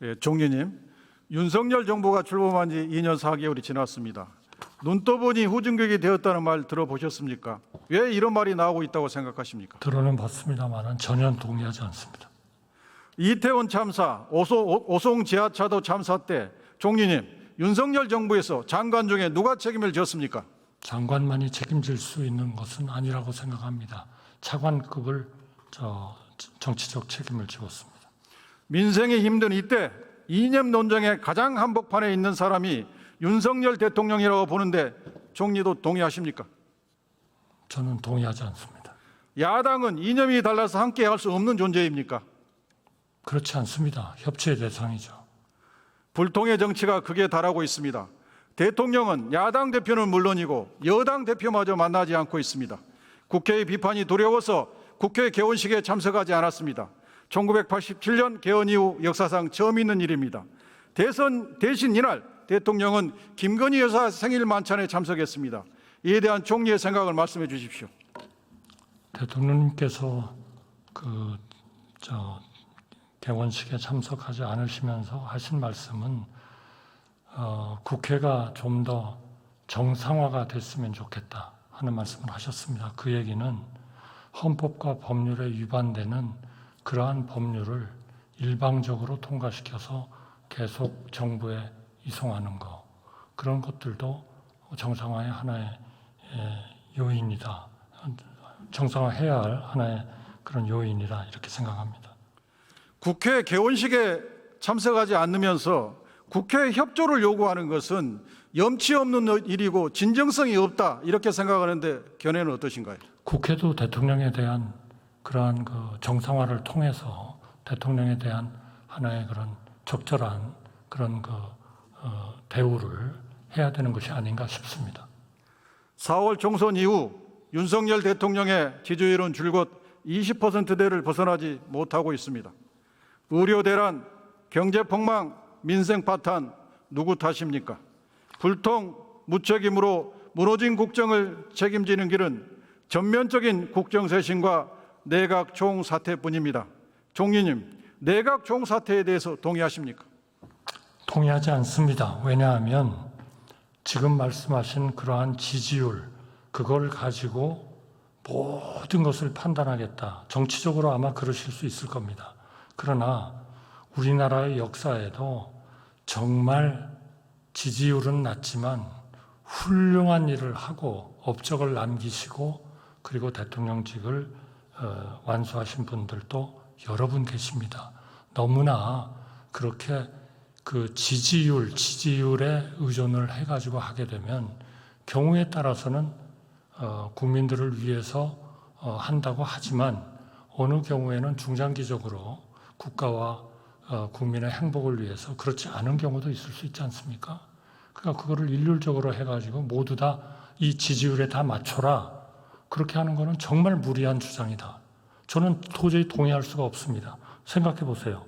예, 총리님, 윤석열 정부가 출범한 지 2년 4개월이 지났습니다. 눈 떠보니 후진국이 되었다는 말 들어보셨습니까? 왜 이런 말이 나오고 있다고 생각하십니까? 들어는 봤습니다만 전혀 동의하지 않습니다. 이태원 참사, 오송 지하차도 참사 때 총리님, 윤석열 정부에서 장관 중에 누가 책임을 졌습니까? 장관만이 책임질 수 있는 것은 아니라고 생각합니다. 차관급을 정치적 책임을 지었습니다. 민생이 힘든 이때 이념 논쟁의 가장 한복판에 있는 사람이 윤석열 대통령이라고 보는데 총리도 동의하십니까? 저는 동의하지 않습니다. 야당은 이념이 달라서 함께 할 수 없는 존재입니까? 그렇지 않습니다. 협치의 대상이죠. 불통의 정치가 극에 달하고 있습니다. 대통령은 야당 대표는 물론이고 여당 대표마저 만나지 않고 있습니다. 국회의 비판이 두려워서 국회 개원식에 참석하지 않았습니다. 1987년 개원 이후 역사상 처음 있는 일입니다. 대신 이날 대통령은 김건희 여사 생일 만찬에 참석했습니다. 이에 대한 총리의 생각을 말씀해 주십시오. 대통령님께서 개원식에 참석하지 않으시면서 하신 말씀은 국회가 좀 더 정상화가 됐으면 좋겠다 하는 말씀을 하셨습니다. 그 얘기는 헌법과 법률에 위반되는 그러한 법률을 일방적으로 통과시켜서 계속 정부에 이송하는 것, 그런 것들도 정상화의 하나의 요인이다. 정상화해야 할 하나의 그런 요인이다, 이렇게 생각합니다. 국회 개원식에 참석하지 않으면서 국회 협조를 요구하는 것은 염치 없는 일이고 진정성이 없다, 이렇게 생각하는데 견해는 어떠신가요? 국회도 대통령에 대한 그러한 정상화를 통해서 대통령에 대한 하나의 그런 적절한 그런 대우를 해야 되는 것이 아닌가 싶습니다. 4월 총선 이후 윤석열 대통령의 지지율은 줄곧 20%대를 벗어나지 못하고 있습니다. 의료 대란, 경제 폭망, 민생 파탄, 누구 탓입니까? 불통, 무책임으로 무너진 국정을 책임지는 길은 전면적인 국정쇄신과 내각 총사퇴뿐입니다. 총리님, 내각 총사퇴에 대해서 동의하십니까? 동의하지 않습니다. 왜냐하면 지금 말씀하신 그러한 지지율, 그걸 가지고 모든 것을 판단하겠다. 정치적으로 아마 그러실 수 있을 겁니다. 그러나 우리나라의 역사에도 정말 지지율은 낮지만 훌륭한 일을 하고 업적을 남기시고 그리고 대통령직을 완수하신 분들도 여러 분 계십니다. 너무나 그렇게 그 지지율에 의존을 해가지고 하게 되면 경우에 따라서는 국민들을 위해서 한다고 하지만 어느 경우에는 중장기적으로 국가와 국민의 행복을 위해서 그렇지 않은 경우도 있을 수 있지 않습니까? 그러니까 그거를 일률적으로 해가지고 모두 다 이 지지율에 다 맞춰라, 그렇게 하는 것은 정말 무리한 주장이다. 저는 도저히 동의할 수가 없습니다. 생각해 보세요.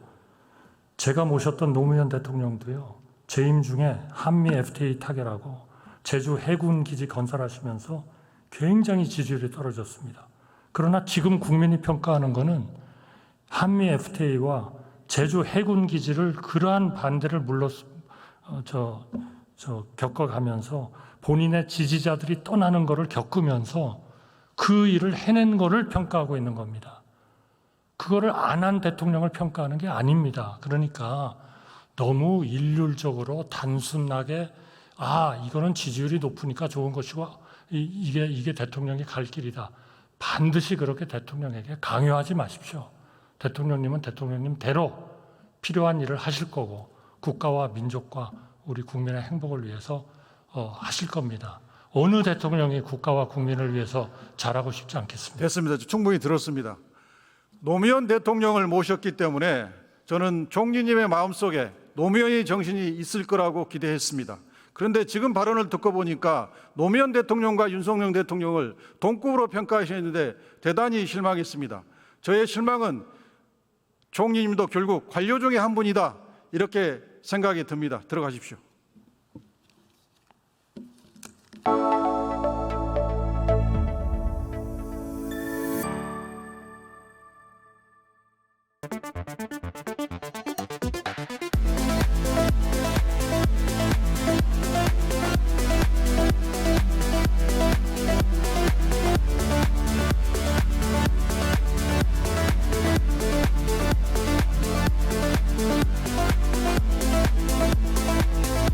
제가 모셨던 노무현 대통령도요, 재임 중에 한미 FTA 타결하고 제주 해군 기지 건설하시면서 굉장히 지지율이 떨어졌습니다. 그러나 지금 국민이 평가하는 것은 한미 FTA와 제주 해군 기지를 그러한 반대를 겪어가면서 본인의 지지자들이 떠나는 것을 겪으면서 그 일을 해낸 것을 평가하고 있는 겁니다. 그거를 안 한 대통령을 평가하는 게 아닙니다. 그러니까 너무 일률적으로 단순하게 이거는 지지율이 높으니까 좋은 것이고 이게 대통령이 갈 길이다, 반드시 그렇게 대통령에게 강요하지 마십시오. 대통령님은 대통령님대로 필요한 일을 하실 거고 국가와 민족과 우리 국민의 행복을 위해서 하실 겁니다. 어느 대통령이 국가와 국민을 위해서 잘하고 싶지 않겠습니다. 됐습니다. 충분히 들었습니다. 노무현 대통령을 모셨기 때문에 저는 총리님의 마음속에 노무현의 정신이 있을 거라고 기대했습니다. 그런데 지금 발언을 듣고 보니까 노무현 대통령과 윤석열 대통령을 동급으로 평가하시는데 대단히 실망했습니다. 저의 실망은 총리님도 결국 관료 중에 한 분이다, 이렇게 생각이 듭니다. 들어가십시오.